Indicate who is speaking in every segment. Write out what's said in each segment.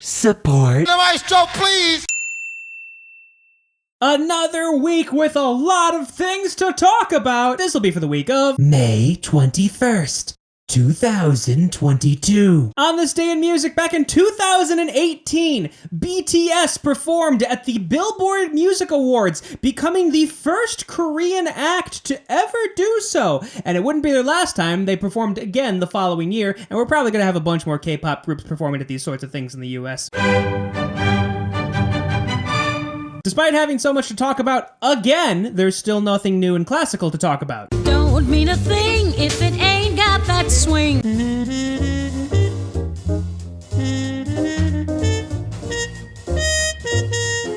Speaker 1: Support.
Speaker 2: The maestro, please!
Speaker 3: Another week with a lot of things to talk about. This will be for the week of
Speaker 1: May 21st, 2022.
Speaker 3: On this day in music back in 2018, BTS performed at the Billboard Music Awards, becoming the first Korean act to ever do so. And it wouldn't be their last time. They performed again the following year, and we're probably going to have a bunch more K-pop groups performing at these sorts of things in the US. Despite having so much to talk about again, there's still nothing new and classical to talk about.
Speaker 4: Don't mean a thing if it ain't got that swing.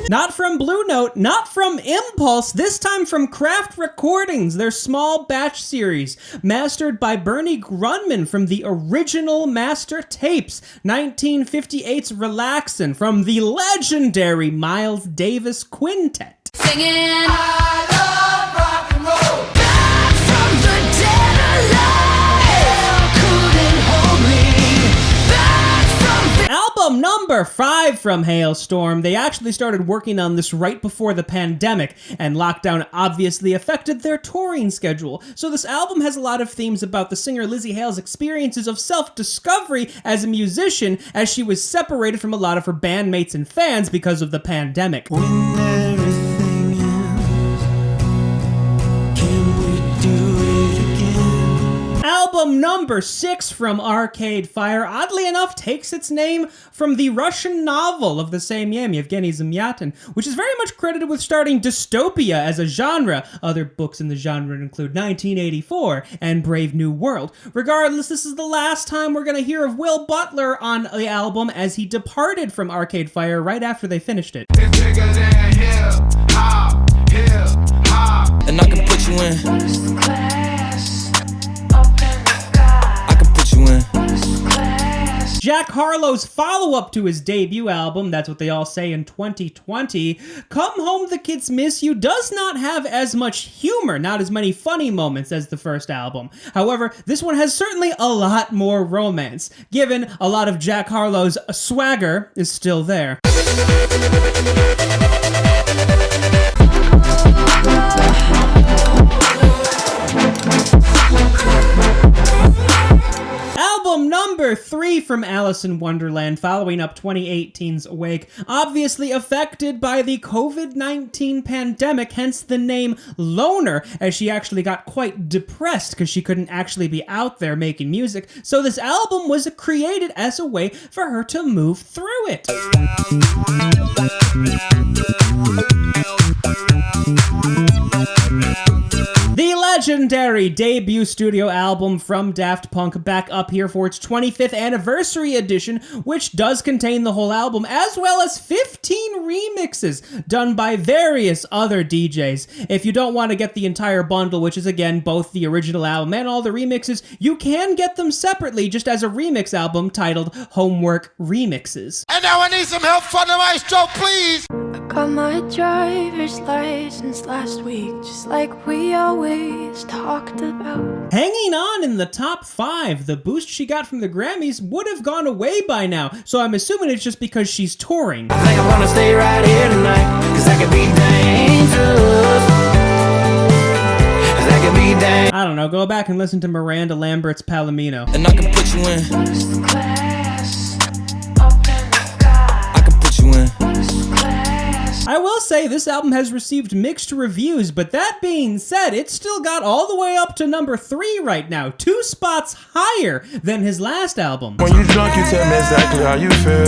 Speaker 3: Not from Blue Note, not from Impulse, this time from Craft Recordings, their small batch series, mastered by Bernie Grunman from the original master tapes, 1958's Relaxin from the legendary Miles Davis Quintet.
Speaker 4: Singing,
Speaker 2: I love rock and roll!
Speaker 4: back from the dead alive, couldn't hold me back from the...
Speaker 3: Album number 5 from Halestorm. They actually started working on this right before the pandemic, and lockdown obviously affected their touring schedule. So this album has a lot of themes about the singer Lzzy Hale's experiences of self-discovery as a musician, as she was separated from a lot of her bandmates and fans because of the pandemic.
Speaker 5: When everything ends, can we do it again?
Speaker 3: Album number 6 from Arcade Fire, oddly enough, takes its name from the Russian novel of the same name, Yevgeny Zamyatin, which is very much credited with starting dystopia as a genre. Other books in the genre include 1984 and Brave New World. Regardless, this is the last time we're going to hear of Will Butler on the album, as he departed from Arcade Fire right after they finished it.
Speaker 2: It's bigger than hip hop, hip hop.
Speaker 5: And I can put you in.
Speaker 6: First class, up in the sky.
Speaker 5: I can put you in.
Speaker 6: First class.
Speaker 3: Jack Harlow's follow-up to his debut album, that's what they all say in 2020, Come Home the Kids Miss You, does not have as much humor, not as many funny moments as the first album. However, this one has certainly a lot more romance, given a lot of Jack Harlow's swagger is still there. Album number 3 from Alison Wonderland, following up 2018's Awake, obviously affected by the COVID-19 pandemic, hence the name Loner, as she actually got quite depressed because she couldn't actually be out there making music, so this album was created as a way for her to move through it. The legendary debut studio album from Daft Punk back up here for its 25th anniversary edition, which does contain the whole album, as well as 15 remixes done by various other DJs. If you don't want to get the entire bundle, which is again both the original album and all the remixes, you can get them separately just as a remix album titled Homework Remixes.
Speaker 2: And now I need some help from the maestro, please!
Speaker 6: I got my driver's license last week, just like we always talked about.
Speaker 3: Hanging on in the top 5, the boost she got from the Grammys would have gone away by now, so I'm assuming it's just because she's touring.
Speaker 5: I think I'm gonna stay right here tonight, cause I could be dangerous. Cause I could be dangerous.
Speaker 3: I don't know, go back and listen to Miranda Lambert's Palomino.
Speaker 5: And I can put you in.
Speaker 6: First class, up in the sky.
Speaker 5: I can put you in.
Speaker 6: First class.
Speaker 3: I will say this album has received mixed reviews, but that being said, it's still got all the way up to number 3 right now, 2 spots higher than his last album.
Speaker 7: When you drunk, you tell me exactly how you feel.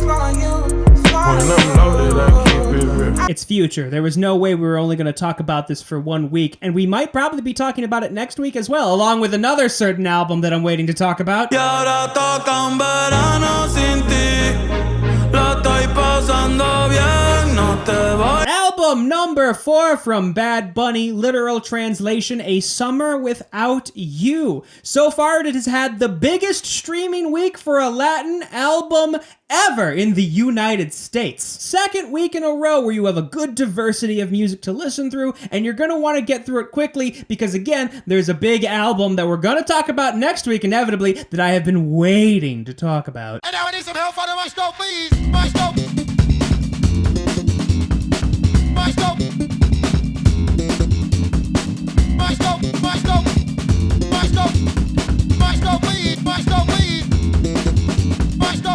Speaker 7: When I'm loaded, I keep it real.
Speaker 3: It's Future. There was no way we were only going to talk about this for 1 week, and we might probably be talking about it next week as well, along with another certain album that I'm waiting to talk about.
Speaker 5: Y ahora toca un verano sin ti. La estoy pasando bien, no te voy.
Speaker 3: Album Album number 4 from Bad Bunny, literal translation, A Summer Without You. So far, it has had the biggest streaming week for a Latin album ever in the United States. Second week in a row where you have a good diversity of music to listen through, and you're gonna want to get through it quickly because, again, there's a big album that we're gonna talk about next week, inevitably, that I have been waiting to talk about.
Speaker 2: And now I need some help for the maestro, please. Maestro,